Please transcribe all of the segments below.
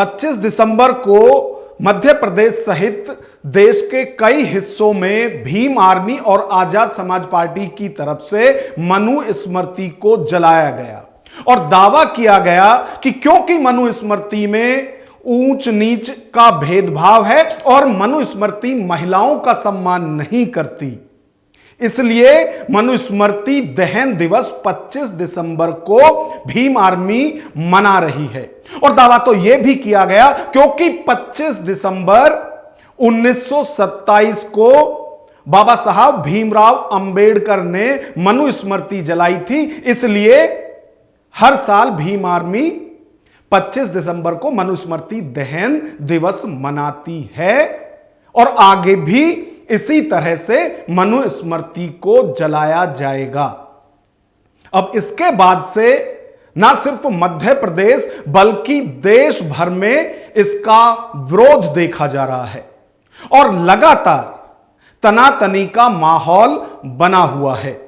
25 दिसंबर को मध्य प्रदेश सहित देश के कई हिस्सों में भीम आर्मी और आजाद समाज पार्टी की तरफ से मनु स्मृति को जलाया गया और दावा किया गया कि क्योंकि मनु स्मृति में ऊंच नीच का भेदभाव है और मनु स्मृति महिलाओं का सम्मान नहीं करती, इसलिए मनुस्मृति दहन दिवस 25 दिसंबर को भीम आर्मी मना रही है। और दावा तो यह भी किया गया क्योंकि 25 दिसंबर 1927 को बाबा साहब भीमराव अंबेडकर ने मनुस्मृति जलाई थी, इसलिए हर साल भीम आर्मी 25 दिसंबर को मनुस्मृति दहन दिवस मनाती है और आगे भी इसी तरह से मनुस्मृति को जलाया जाएगा। अब इसके बाद से ना सिर्फ मध्य प्रदेश बल्कि देश भर में इसका विरोध देखा जा रहा है और लगातार तनातनी का माहौल बना हुआ है।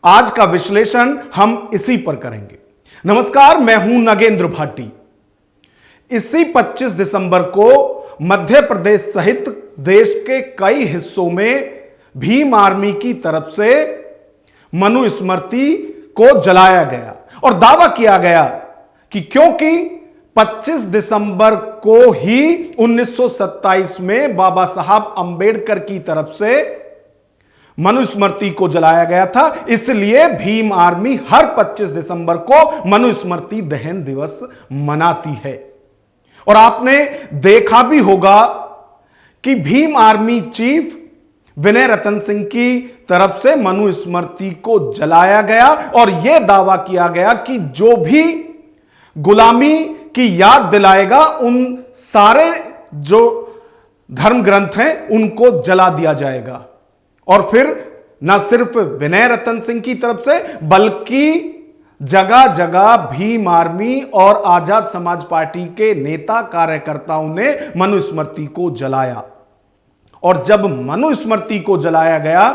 आज का विश्लेषण हम इसी पर करेंगे। नमस्कार, मैं हूं नगेंद्र भाटी। इसी 25 दिसंबर को मध्य प्रदेश सहित देश के कई हिस्सों में भीम आर्मी की तरफ से मनुस्मृति को जलाया गया और दावा किया गया कि क्योंकि 25 दिसंबर को ही 1927 में बाबा साहब अंबेडकर की तरफ से मनुस्मृति को जलाया गया था, इसलिए भीम आर्मी हर 25 दिसंबर को मनुस्मृति दहन दिवस मनाती है। और आपने देखा भी होगा कि भीम आर्मी चीफ विनय रतन सिंह की तरफ से मनुस्मृति को जलाया गया और यह दावा किया गया कि जो भी गुलामी की याद दिलाएगा उन सारे जो धर्म ग्रंथ हैं उनको जला दिया जाएगा। और फिर न सिर्फ विनय रतन सिंह की तरफ से बल्कि जगह जगह भीम आर्मी और आजाद समाज पार्टी के नेता कार्यकर्ताओं ने मनुस्मृति को जलाया। और जब मनुस्मृति को जलाया गया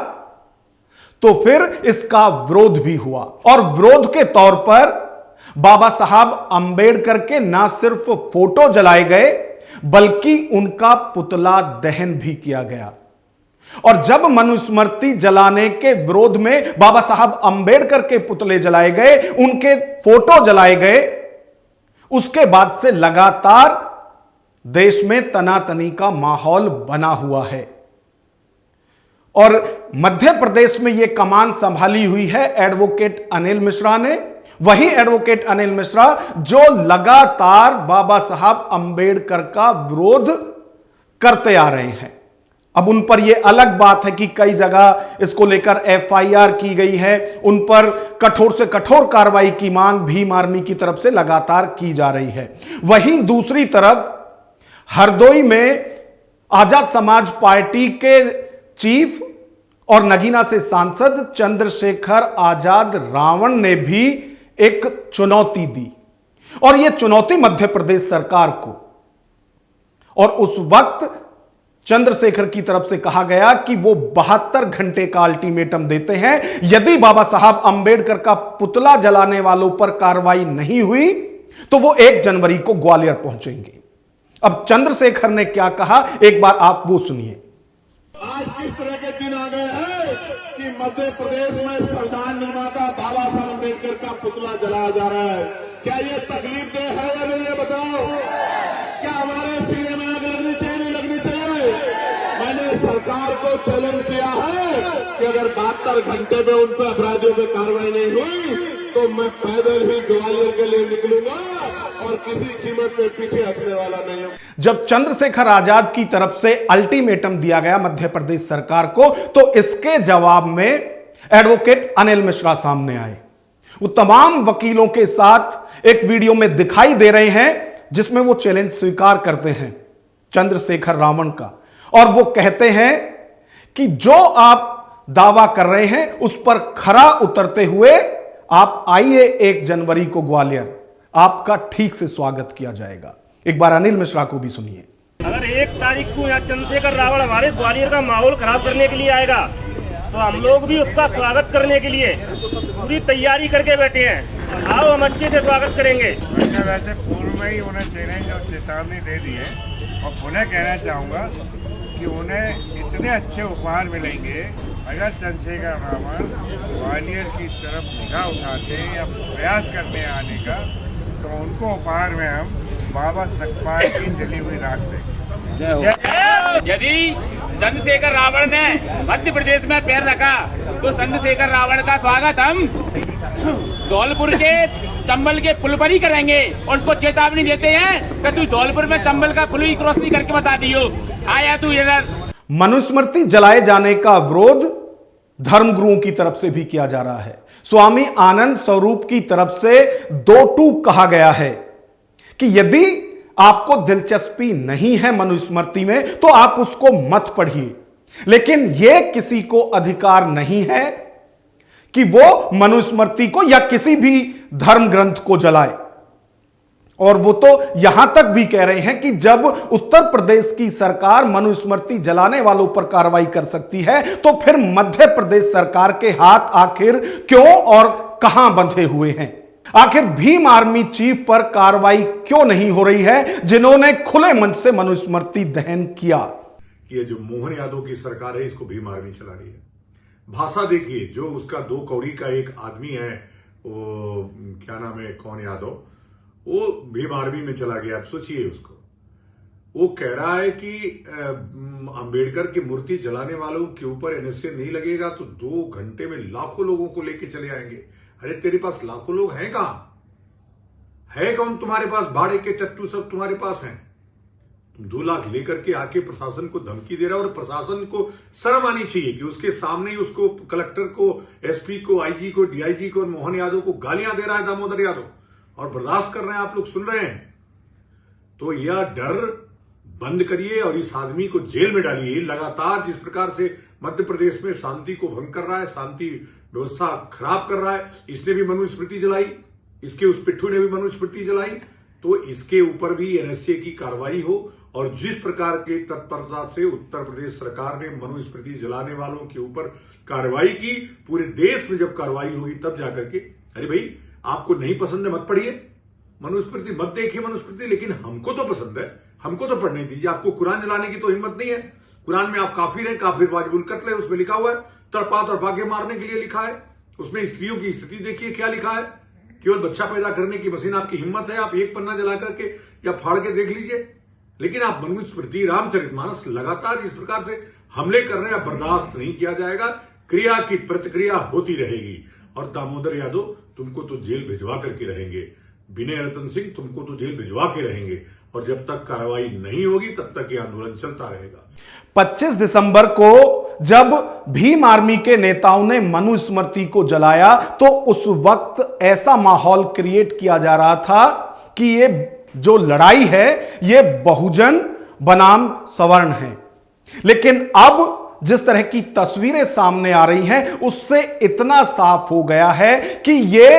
तो फिर इसका विरोध भी हुआ और विरोध के तौर पर बाबा साहब अंबेडकर के ना सिर्फ फोटो जलाए गए बल्कि उनका पुतला दहन भी किया गया। और जब मनुस्मृति जलाने के विरोध में बाबा साहब अंबेडकर के पुतले जलाए गए, उनके फोटो जलाए गए, उसके बाद से लगातार देश में तनातनी का माहौल बना हुआ है। और मध्य प्रदेश में यह कमान संभाली हुई है एडवोकेट अनिल मिश्रा ने, वही एडवोकेट अनिल मिश्रा जो लगातार बाबा साहब अंबेडकर का विरोध करते आ रहे हैं। अब उन पर यह अलग बात है कि कई जगह इसको लेकर एफआईआर की गई है, उन पर कठोर से कठोर कार्रवाई की मांग भीम आर्मी की तरफ से लगातार की जा रही है। वहीं दूसरी तरफ हरदोई में आजाद समाज पार्टी के चीफ और नगीना से सांसद चंद्रशेखर आजाद रावण ने भी एक चुनौती दी और यह चुनौती मध्य प्रदेश सरकार को, और उस वक्त चंद्रशेखर की तरफ से कहा गया कि वो 72 घंटे का अल्टीमेटम देते हैं, यदि बाबा साहब अंबेडकर का पुतला जलाने वालों पर कार्रवाई नहीं हुई तो वो 1 जनवरी को ग्वालियर पहुंचेंगे। अब चंद्रशेखर ने क्या कहा, एक बार आप वो सुनिए। आज किस तरह के दिन आ गए हैं कि मध्य प्रदेश में संविधान निर्माता बाबा साहब अंबेडकर का पुतला जलाया जा रहा है। क्या ये तकलीफ दे है या नहीं, ये बताओ। क्या हमारे सीने में आग लगनी चाहिए, नहीं लगनी चाहिए? मैंने सरकार को चैलेंज किया है कि अगर 72 घंटे में उन पर अपराधियों पर कार्रवाई नहीं हुई तो मैं पैदल ही ग्वालियर के लिए निकलूंगा और किसी कीमत पे पीछे हटने वाला नहीं हूं। जब चंद्रशेखर आजाद की तरफ से अल्टीमेटम दिया गया मध्य प्रदेश सरकार को, तो इसके जवाब में एडवोकेट अनिल मिश्रा सामने आए। वो तमाम वकीलों के साथ एक वीडियो में दिखाई दे रहे हैं जिसमें वो चैलेंज स्वीकार करते हैं चंद्रशेखर रावण का, और वो कहते हैं कि जो आप दावा कर रहे हैं उस पर खरा उतरते हुए आप आइए 1 जनवरी को ग्वालियर, आपका ठीक से स्वागत किया जाएगा। एक बार अनिल मिश्रा को भी सुनिए। अगर 1 तारीख को यहाँ चंद्रशेखर रावण हमारे ग्वालियर का माहौल खराब करने के लिए आएगा तो हम लोग भी उसका स्वागत करने के लिए पूरी तैयारी करके बैठे हैं। आओ, हम अच्छे से स्वागत करेंगे। वैसे पूर्व में ही उन्हें चैलेंज और चेतावनी दे दी है और पुनः कहना चाहूँगा कि उन्हें इतने अच्छे उपहार मिलेंगे अगर चंद्रशेखर रावण ग्वालियर की तरफ निगाह उठाते या प्रयास करते हैं आने का, तो उनको उपहार में हम बाबा सकपाल की जली हुई राख देंगे। यदि चंद्रशेखर रावण ने मध्य प्रदेश में पैर रखा तो चंद्रशेखर रावण का स्वागत हम धौलपुर के चंबल के पुल पर ही करेंगे और उसको चेतावनी देते हैं कि तू धौलपुर में चंबल का पुल ही क्रॉस नहीं करके बता दियो, आया तू इधर। मनुस्मृति जलाए जाने का विरोध धर्मगुरुओं की तरफ से भी किया जा रहा है। स्वामी आनंद स्वरूप की तरफ से 2 टूक कहा गया है कि यदि आपको दिलचस्पी नहीं है मनुस्मृति में तो आप उसको मत पढ़िए, लेकिन यह किसी को अधिकार नहीं है कि वो मनुस्मृति को या किसी भी धर्म ग्रंथ को जलाए। और वो तो यहां तक भी कह रहे हैं कि जब उत्तर प्रदेश की सरकार मनुस्मृति जलाने वालों पर कार्रवाई कर सकती है तो फिर मध्य प्रदेश सरकार के हाथ आखिर क्यों और कहां बंधे हुए हैं? आखिर भीम आर्मी चीफ पर कार्रवाई क्यों नहीं हो रही है, जिन्होंने खुले मन से मनुस्मृति दहन किया? ये जो मोहन यादव की सरकार है, इसको भीम आर्मी चला रही है। भाषा देखिए, जो उसका 2 कौड़ी का एक आदमी है, वो क्या नाम है, कौन यादव, वो भीम आर्मी में चला गया। आप सोचिए उसको, वो कह रहा है कि अंबेडकर की मूर्ति जलाने वालों के ऊपर एनएसए नहीं लगेगा तो 2 घंटे में लाखों लोगों को लेके चले आएंगे। अरे तेरे पास लाखों लोग हैं कहां? है कौन तुम्हारे पास? भाड़े के टट्टू सब तुम्हारे पास हैं। तुम 2 लाख लेकर के आके प्रशासन को धमकी दे रहा है, और प्रशासन को शर्म आनी चाहिए कि उसके सामने ही उसको कलेक्टर को, एसपी को, आईजी को, डीआईजी को और मोहन यादव को गालियां दे रहा है दामोदर यादव, और बर्दाश्त कर रहे हैं। आप लोग सुन रहे हैं। तो यह डर बंद करिए और इस आदमी को जेल में डालिए। लगातार जिस प्रकार से मध्य प्रदेश में शांति को भंग कर रहा है, शांति व्यवस्था खराब कर रहा है, इसने भी मनुस्मृति जलाई, इसके उस पिट्ठू ने भी मनुस्मृति जलाई, तो इसके ऊपर भी एनएसए की कार्रवाई हो। और जिस प्रकार के तत्परता से उत्तर प्रदेश सरकार ने मनुस्मृति जलाने वालों के ऊपर कार्रवाई की, पूरे देश में जब कार्रवाई होगी तब जाकर के, अरे भाई आपको नहीं पसंद है मत पढ़िए मनुस्मृति, मत देखिए मनुस्मृति, लेकिन हमको तो पसंद है, हमको तो पढ़ने दीजिए। आपको कुरान जलाने की तो हिम्मत नहीं है। कुरान में आप काफिर हैं, काफिर वाजिबुल कत्ल है, उसमें लिखा हुआ है, तड़पा तड़पा के मारने के लिए लिखा है। उसमें स्त्रियों की स्थिति देखिए क्या लिखा है, केवल बच्चा पैदा करने की मशीन आपकी हिम्मत है, आप एक पन्ना जला करके या फाड़ के देख लीजिए। लेकिन आप मनुस्मृति, रामचरितमानस लगातार जिस प्रकार से हमले कर रहे हैं, बर्दाश्त नहीं किया जाएगा। क्रिया की प्रतिक्रिया होती रहेगी। और दामोदर यादव तुमको तो जेल भिजवा करके रहेंगे, विनय रतन सिंह तुमको तो जेल भिजवा के रहेंगे, और जब तक कार्रवाई नहीं होगी तब तक यह आंदोलन चलता रहेगा। 25 दिसंबर को जब भीम आर्मी के नेताओं ने मनुस्मृति को जलाया तो उस वक्त ऐसा माहौल क्रिएट किया जा रहा था कि ये जो लड़ाई है ये बहुजन बनाम सवर्ण है। लेकिन अब जिस तरह की तस्वीरें सामने आ रही हैं उससे इतना साफ हो गया है कि ये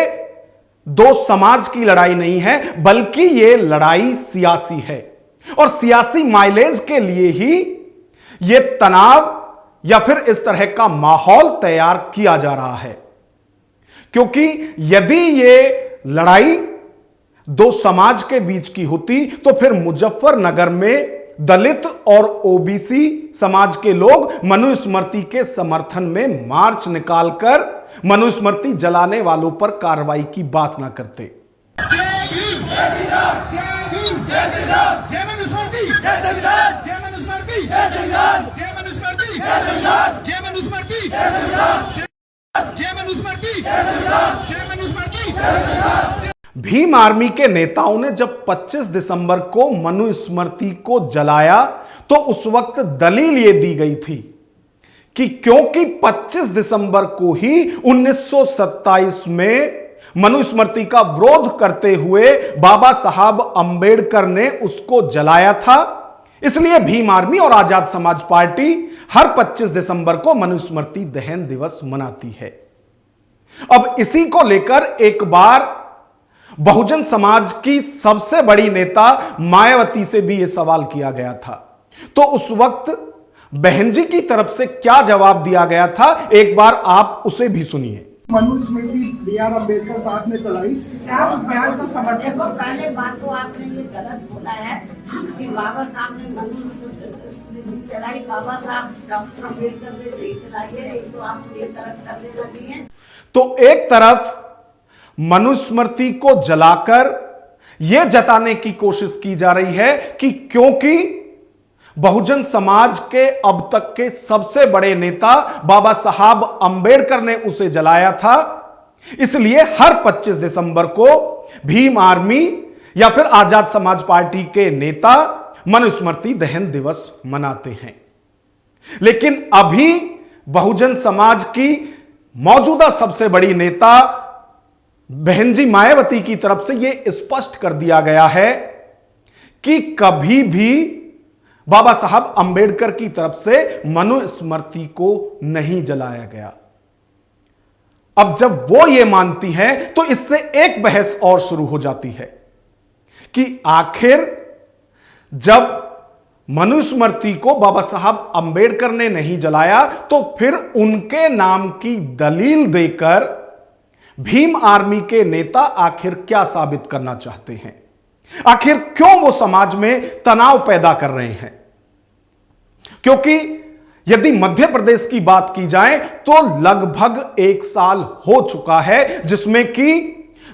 2 समाज की लड़ाई नहीं है, बल्कि ये लड़ाई सियासी है। और सियासी माइलेज के लिए ही ये तनाव या फिर इस तरह का माहौल तैयार किया जा रहा है। क्योंकि यदि ये लड़ाई 2 समाज के बीच की होती तो फिर मुजफ्फरनगर में दलित और ओबीसी समाज के लोग मनुस्मृति के समर्थन में मार्च निकालकर मनुस्मृति जलाने वालों पर कार्रवाई की बात ना करते। जय भीम, जय श्री राम, जय भीम, जय श्री राम, जय मनुस्मृति, जय संविधान, जय मनुस्मृति, जय संविधान, जय मनुस्मृति, जय संविधान, जय मनुस्मृति, जय संविधान, जय मनुस्मृति, जय संविधान, जय मनुस्मृति, जय संविधान। भीम आर्मी के नेताओं ने जब 25 दिसंबर को मनुस्मृति को जलाया तो उस वक्त दलील यह दी गई थी कि क्योंकि 25 दिसंबर को ही 1927 में मनुस्मृति का विरोध करते हुए बाबा साहब अंबेडकर ने उसको जलाया था, इसलिए भीम आर्मी और आजाद समाज पार्टी हर 25 दिसंबर को मनुस्मृति दहन दिवस मनाती है। अब इसी को लेकर एक बार बहुजन समाज की सबसे बड़ी नेता मायावती से भी यह सवाल किया गया था, तो उस वक्त बहन जी की तरफ से क्या जवाब दिया गया था, एक बार आप उसे भी सुनिए। मनुस्मृति B.R. अम्बेडकर साहब ने चलाई, आप उस बयान का समर्थन। देखो, पहले बात तो आपने ये गलत बोला है कि बाबा साहब ने मनुस्मृति चलाई, बाबा साहब डॉक्टर अम्बेडकर ने नहीं चलाई है। एक तो आप ये तरफ करने लगी हैं। तो एक तरफ मनुस्मृति को जलाकर यह जताने की कोशिश की जा रही है कि क्योंकि बहुजन समाज के अब तक के सबसे बड़े नेता बाबा साहब अंबेडकर ने उसे जलाया था, इसलिए हर 25 दिसंबर को भीम आर्मी या फिर आजाद समाज पार्टी के नेता मनुस्मृति दहन दिवस मनाते हैं। लेकिन अभी बहुजन समाज की मौजूदा सबसे बड़ी नेता बहन जी मायावती की तरफ से यह स्पष्ट कर दिया गया है कि कभी भी बाबा साहब अंबेडकर की तरफ से मनुस्मृति को नहीं जलाया गया। अब जब वो ये मानती हैं तो इससे एक बहस और शुरू हो जाती है कि आखिर जब मनुस्मृति को बाबा साहब अंबेडकर ने नहीं जलाया तो फिर उनके नाम की दलील देकर भीम आर्मी के नेता आखिर क्या साबित करना चाहते हैं, आखिर क्यों वो समाज में तनाव पैदा कर रहे हैं। क्योंकि यदि मध्य प्रदेश की बात की जाए तो लगभग 1 साल हो चुका है जिसमें कि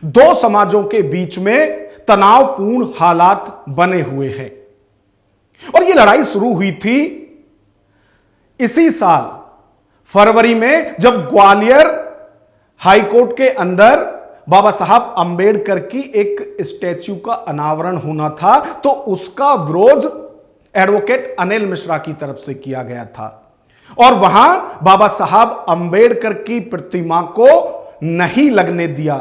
2 समाजों के बीच में तनावपूर्ण हालात बने हुए हैं। और यह लड़ाई शुरू हुई थी इसी साल फरवरी में, जब ग्वालियर हाईकोर्ट के अंदर बाबा साहब अंबेडकर की एक स्टैच्यू का अनावरण होना था, तो उसका विरोध एडवोकेट अनिल मिश्रा की तरफ से किया गया था और वहां बाबा साहब अंबेडकर की प्रतिमा को नहीं लगने दिया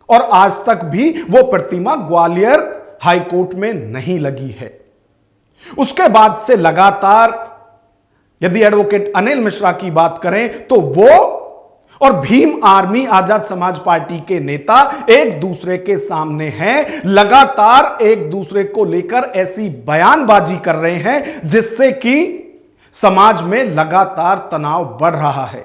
और आज तक भी वो प्रतिमा ग्वालियर हाईकोर्ट में नहीं लगी है। उसके बाद से लगातार यदि एडवोकेट अनिल मिश्रा की बात करें तो वो और भीम आर्मी आजाद समाज पार्टी के नेता एक दूसरे के सामने हैं, लगातार एक दूसरे को लेकर ऐसी बयानबाजी कर रहे हैं जिससे कि समाज में लगातार तनाव बढ़ रहा है।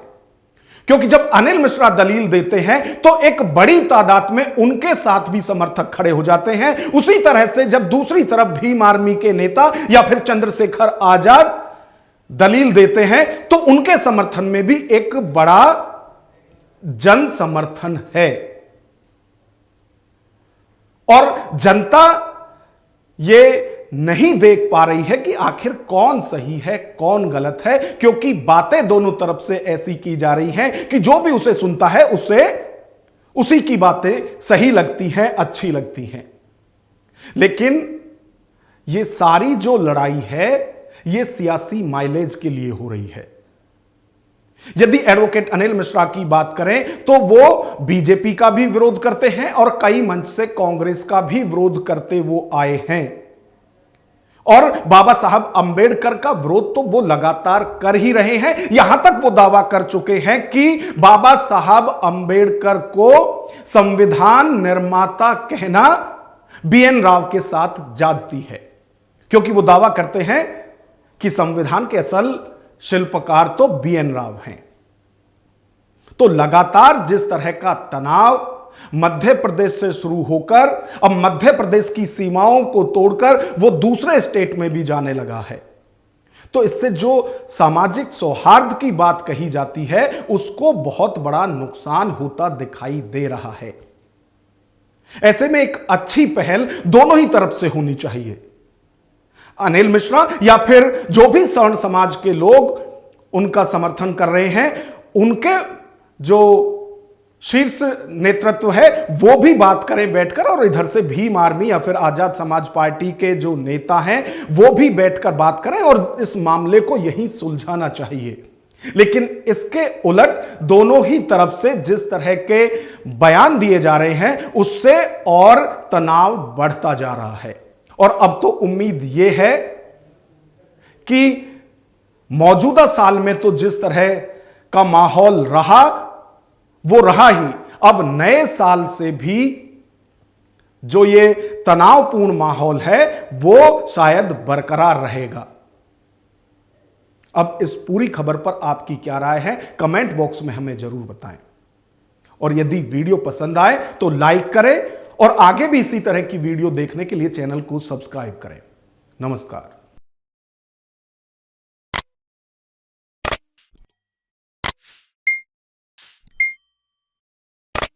क्योंकि जब अनिल मिश्रा दलील देते हैं तो एक बड़ी तादाद में उनके साथ भी समर्थक खड़े हो जाते हैं। उसी तरह से जब दूसरी तरफ भीम आर्मी के नेता या फिर चंद्रशेखर आजाद दलील देते हैं तो उनके समर्थन में भी एक बड़ा जन समर्थन है और जनता यह नहीं देख पा रही है कि आखिर कौन सही है कौन गलत है, क्योंकि बातें दोनों तरफ से ऐसी की जा रही हैं कि जो भी उसे सुनता है उसे उसी की बातें सही लगती हैं, अच्छी लगती हैं। लेकिन यह सारी जो लड़ाई है यह सियासी माइलेज के लिए हो रही है। यदि एडवोकेट अनिल मिश्रा की बात करें तो वो बीजेपी का भी विरोध करते हैं और कई मंच से कांग्रेस का भी विरोध करते वो आए हैं और बाबा साहब अंबेडकर का विरोध तो वो लगातार कर ही रहे हैं। यहां तक वो दावा कर चुके हैं कि बाबा साहब अंबेडकर को संविधान निर्माता कहना BN राव के साथ जाती है, क्योंकि वो दावा करते हैं कि संविधान के असल शिल्पकार तो BN राव हैं। तो लगातार जिस तरह का तनाव मध्य प्रदेश से शुरू होकर अब मध्य प्रदेश की सीमाओं को तोड़कर वो दूसरे स्टेट में भी जाने लगा है, तो इससे जो सामाजिक सौहार्द की बात कही जाती है उसको बहुत बड़ा नुकसान होता दिखाई दे रहा है। ऐसे में एक अच्छी पहल दोनों ही तरफ से होनी चाहिए। अनिल मिश्रा या फिर जो भी सवर्ण समाज के लोग उनका समर्थन कर रहे हैं, उनके जो शीर्ष नेतृत्व है वो भी बात करें बैठकर, और इधर से भीम आर्मी या फिर आजाद समाज पार्टी के जो नेता हैं वो भी बैठकर बात करें और इस मामले को यहीं सुलझाना चाहिए। लेकिन इसके उलट दोनों ही तरफ से जिस तरह के बयान दिए जा रहे हैं उससे और तनाव बढ़ता जा रहा है। और अब तो उम्मीद यह है कि मौजूदा साल में तो जिस तरह का माहौल रहा वो रहा ही, अब नए साल से भी जो ये तनावपूर्ण माहौल है वो शायद बरकरार रहेगा। अब इस पूरी खबर पर आपकी क्या राय है, कमेंट बॉक्स में हमें जरूर बताएं। और यदि वीडियो पसंद आए तो लाइक करें और आगे भी इसी तरह की वीडियो देखने के लिए चैनल को सब्सक्राइब करें। नमस्कार।